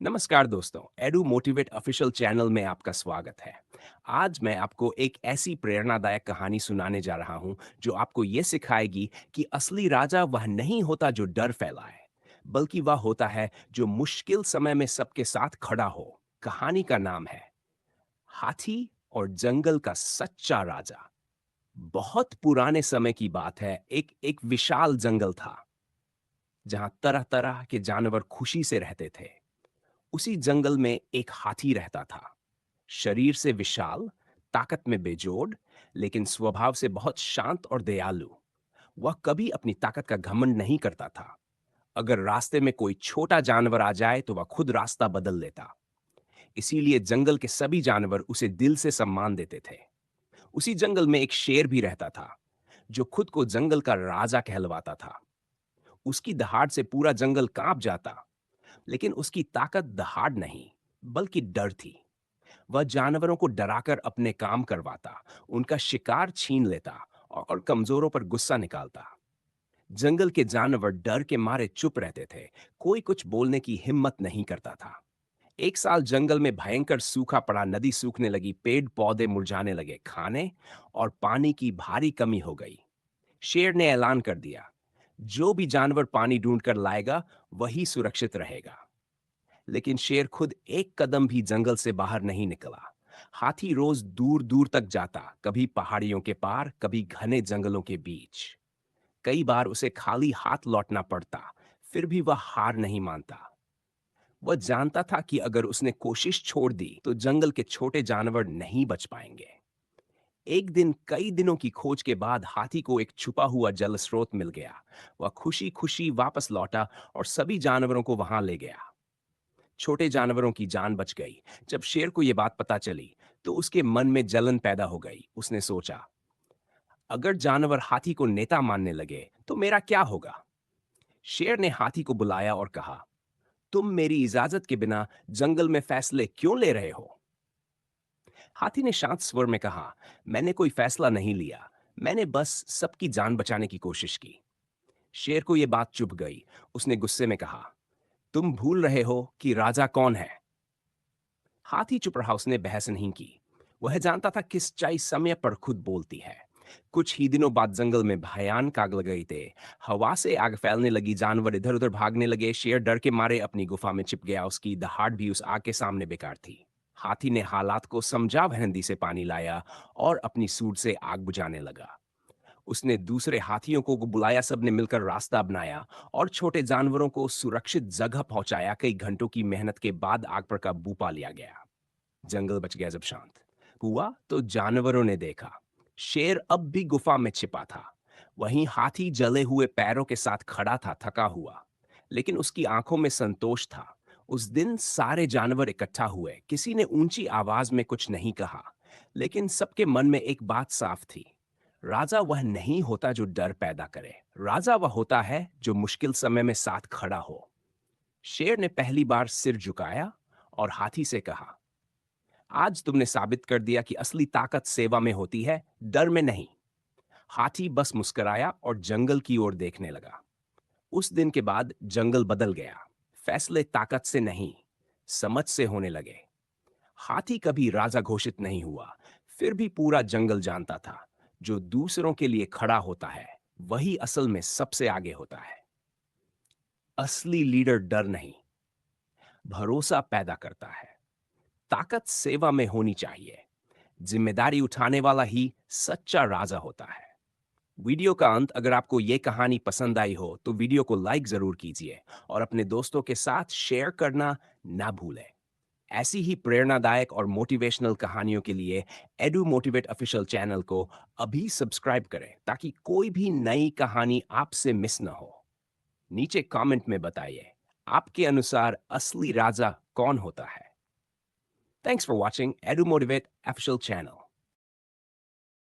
नमस्कार दोस्तों, edu motivate official channel में आपका स्वागत है। आज मैं आपको एक ऐसी प्रेरणादायक कहानी सुनाने जा रहा हूं जो आपको ये सिखाएगी कि असली राजा वह नहीं होता जो डर फैलाए, बल्कि वह होता है जो मुश्किल समय में सबके साथ खड़ा हो। कहानी का नाम है हाथी और जंगल का सच्चा राजा। बहुत पुराने समय की बात है। एक एक विशाल जंगल था जहां तरह तरह के जानवर खुशी से रहते थे। उसी जंगल में एक हाथी रहता था। शरीर से विशाल, ताकत में बेजोड़, लेकिन स्वभाव से बहुत शांत और दयालु। वह कभी अपनी ताकत का घमंड नहीं करता था। अगर रास्ते में कोई छोटा जानवर आ जाए तो वह खुद रास्ता बदल लेता। इसीलिए जंगल के सभी जानवर उसे दिल से सम्मान देते थे। उसी जंगल में एक शेर भी रहता था जो खुद को जंगल का राजा कहलवाता था। उसकी दहाड़ से पूरा जंगल कांप जाता, लेकिन उसकी ताकत दहाड़ नहीं, बल्कि डर थी। वह जानवरों को डराकर अपने काम करवाता, उनका शिकार छीन लेता और कमजोरों पर गुस्सा निकालता। जंगल के जानवर डर के मारे चुप रहते थे। कोई कुछ बोलने की हिम्मत नहीं करता था। एक साल जंगल में भयंकर सूखा पड़ा। नदी सूखने लगी, पेड़ पौधे मुरझाने लगे, खाने और पानी की भारी कमी हो गई। शेर ने ऐलान कर दिया, जो भी जानवर पानी ढूंढ कर लाएगा वही सुरक्षित रहेगा। लेकिन शेर खुद एक कदम भी जंगल से बाहर नहीं निकला। हाथी रोज दूर दूर तक जाता, कभी पहाड़ियों के पार, कभी घने जंगलों के बीच। कई बार उसे खाली हाथ लौटना पड़ता, फिर भी वह हार नहीं मानता। वह जानता था कि अगर उसने कोशिश छोड़ दी तो जंगल के छोटे जानवर नहीं बच पाएंगे। एक दिन कई दिनों की खोज के बाद हाथी को एक छुपा हुआ जल स्रोत मिल गया। वह खुशी खुशी वापस लौटा और सभी जानवरों को वहां ले गया। छोटे जानवरों की जान बच गई। जब शेर को यह बात पता चली तो उसके मन में जलन पैदा हो गई। उसने सोचा, अगर जानवर हाथी को नेता मानने लगे तो मेरा क्या होगा। शेर ने हाथी को बुलाया और कहा, तुम मेरी इजाजत के बिना जंगल में फैसले क्यों ले रहे हो। हाथी ने शांत स्वर में कहा, मैंने कोई फैसला नहीं लिया, मैंने बस सबकी जान बचाने की कोशिश की। शेर को यह बात चुभ गई। उसने गुस्से में कहा, तुम भूल रहे हो कि राजा कौन है। हाथी चुप रहा, उसने बहस नहीं की। वह जानता था कि सच्चाई समय पर खुद बोलती है। कुछ ही दिनों बाद जंगल में भयानक आग लग गई थे। हवा से आग फैलने लगी, जानवर इधर उधर भागने लगे। शेर डर के मारे अपनी गुफा में छिप गया। उसकी दहाड़ भी उस आग के सामने बेकार थी। हाथी ने हालात को समझा, वह नदी से पानी लाया और अपनी सूंड से आग बुझाने लगा। उसने दूसरे हाथियों को बुलाया, सबने मिलकर रास्ता बनाया और छोटे जानवरों को सुरक्षित जगह पहुंचाया। कई घंटों की मेहनत के बाद आग पर काबू पा लिया गया। जंगल बच गया। जब शांत हुआ तो जानवरों ने देखा, शेर अब भी गुफा में छिपा था। वहीं हाथी जले हुए पैरों के साथ खड़ा था, थका हुआ, लेकिन उसकी आंखों में संतोष था। उस दिन सारे जानवर इकट्ठा हुए। किसी ने ऊंची आवाज में कुछ नहीं कहा, लेकिन सबके मन में एक बात साफ थी, राजा वह नहीं होता जो डर पैदा करे। राजा वह होता है जो मुश्किल समय में साथ खड़ा हो। शेर ने पहली बार सिर झुकाया और हाथी से कहा, आज तुमने साबित कर दिया कि असली ताकत सेवा में होती है, डर में नहीं। हाथी बस मुस्कुराया और जंगल की ओर देखने लगा। उस दिन के बाद जंगल बदल गया। फैसले ताकत से नहीं, समझ से होने लगे। हाथी कभी राजा घोषित नहीं हुआ, फिर भी पूरा जंगल जानता था, जो दूसरों के लिए खड़ा होता है वही असल में सबसे आगे होता है। असली लीडर डर नहीं, भरोसा पैदा करता है। ताकत सेवा में होनी चाहिए। जिम्मेदारी उठाने वाला ही सच्चा राजा होता है। वीडियो का अंत, अगर आपको यह कहानी पसंद आई हो तो वीडियो को लाइक जरूर कीजिए और अपने दोस्तों के साथ शेयर करना ना भूलें। ऐसी ही प्रेरणादायक और मोटिवेशनल कहानियों के लिए एडू मोटिवेट ऑफिशियल चैनल को अभी सब्सक्राइब करें ताकि कोई भी नई कहानी आपसे मिस ना हो। नीचे कमेंट में बताइए, आपके अनुसार असली राजा कौन होता है। Thanks for watching edu motivate official channel.